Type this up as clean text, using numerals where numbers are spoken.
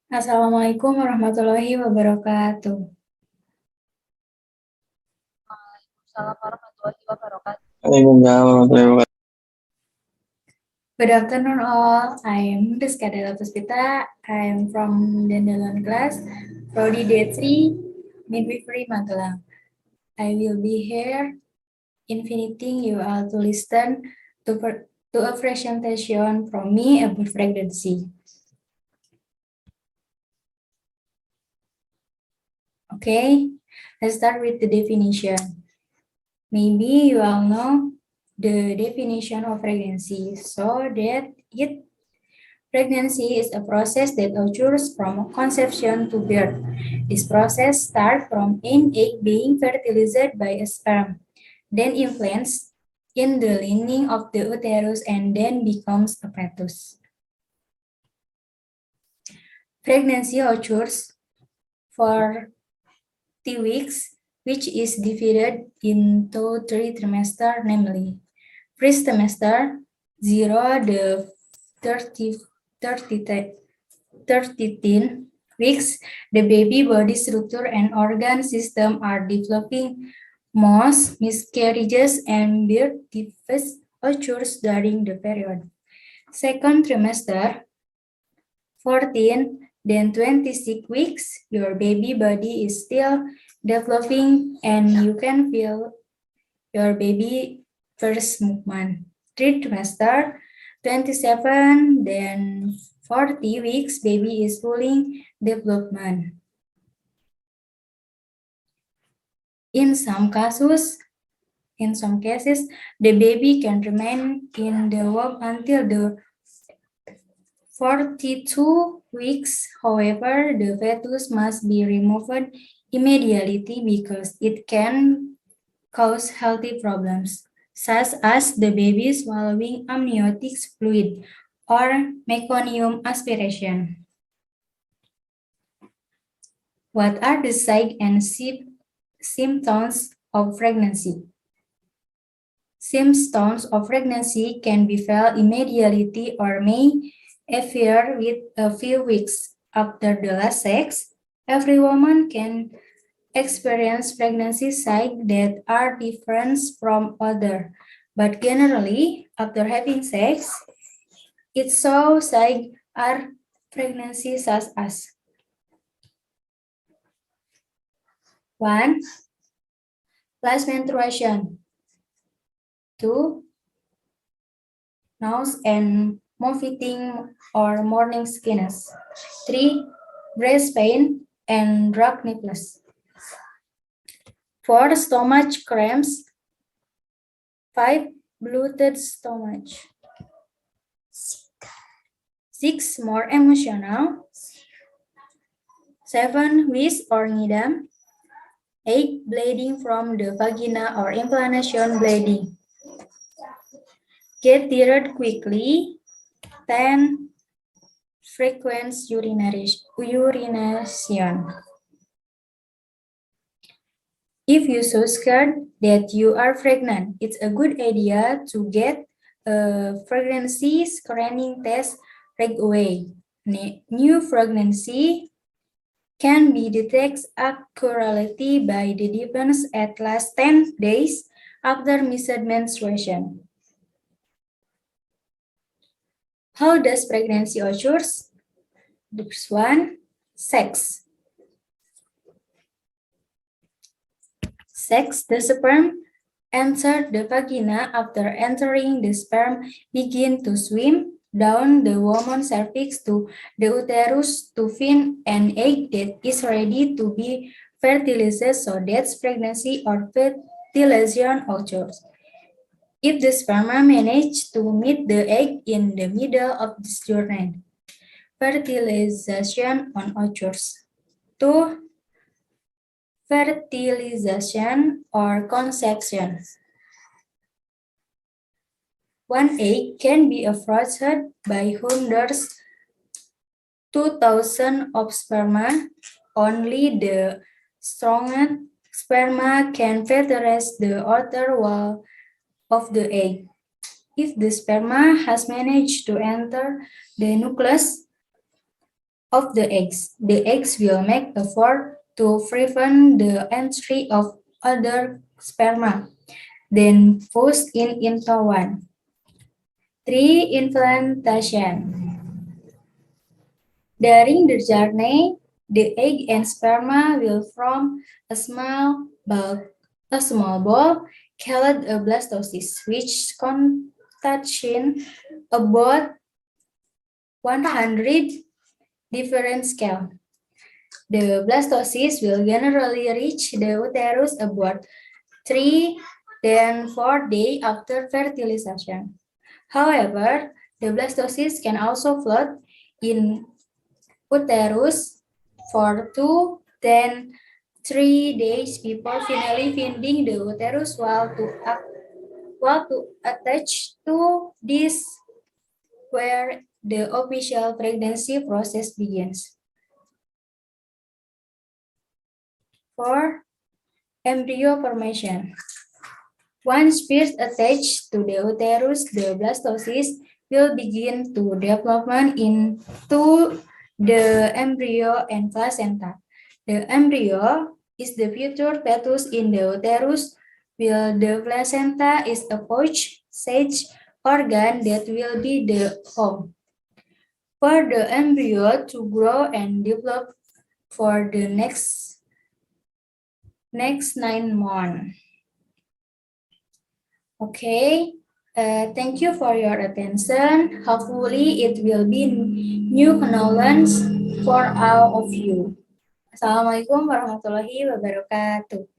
Assalamualaikum warahmatullahi wabarakatuh. Waalaikumsalam warahmatullahi wabarakatuh. Waalaikumsalam warahmatullahi wabarakatuh. Good afternoon all. I'm Rizka Dela Puspita. I'm from Dandalan class, Prodi D3, Midwifery Magelang. I will be here inviting you all to listen to a presentation from me about pregnancy. Okay, let's start with the definition. Maybe you all know the definition of pregnancy, so that pregnancy is a process that occurs from conception to birth. This process starts from an egg being fertilized by a sperm, then implants in the lining of the uterus and then becomes a fetus. Pregnancy occurs for 2 weeks, which is divided into 3 trimesters, namely first trimester 0 the 13 weeks, the baby body structure and organ system are developing. Most miscarriages and birth defects occurs during the period. Second trimester, 14, then 26 weeks, your baby body is still developing and you can feel your baby first movement. Third trimester, 27, then 40 weeks, baby is fully development. In some cases, the baby can remain in the womb until the 42 weeks. However, the fetus must be removed immediately because it can cause health problems, such as the baby swallowing amniotic fluid or meconium aspiration. What are the signs and symptoms of pregnancy? Symptoms of pregnancy can be felt immediately or may appear with a few weeks after the last sex. Every woman can experience pregnancy signs that are different from other, but generally, after having sex, its show signs are pregnancy such as 1. Last menstruation. 2. Nausea and vomiting or morning sickness. 3. Breast pain and dry nipples. 4. Stomach cramps. 5. Bloated stomach. 6. More emotional. 7. Wheeze or nidam. 8. Bleeding from the vagina or inflammation bleeding. Get tired quickly. 10. Frequent urination. If you're so scared that you are pregnant, it's a good idea to get a pregnancy screening test right away. New pregnancy can be detected accurately by the defense at last 10 days after missed menstruation. How does pregnancy occurs? First one, sex. Sex, the sperm enter the vagina. After entering, the sperm begin to swim down the woman's cervix to the uterus to find an egg that is ready to be fertilized, so that's pregnancy or fertilization occurs. If the sperma manage to meet the egg in the middle of this journey, fertilization occurs. 2. Fertilization or conception. One egg can be frozen by hundreds, 2,000 of sperma. Only the strongest sperma can fertilize the outer wall of the egg. If the sperma has managed to enter the nucleus, of the eggs. The eggs will make effort to prevent the entry of other sperma, then push into one. 3. Implantation. During the journey, the egg and sperma will form a small ball called a blastocyst, which contains about 100 different cells. The blastocyst will generally reach the uterus about 3 then 4 days after fertilization. However, the blastocyst can also float in uterus for 2 then 3 days before finally finding the uterus while to attach to this where the official pregnancy process begins. For embryo formation. Once first attached to the uterus, the blastocyst will begin to development into the embryo and placenta. The embryo is the future fetus in the uterus, while the placenta is a pouch-shaped organ that will be the home for the embryo to grow and develop for the next 9 months. Okay, thank you for your attention. Hopefully it will be new knowledge for all of you. Assalamualaikum warahmatullahi wabarakatuh.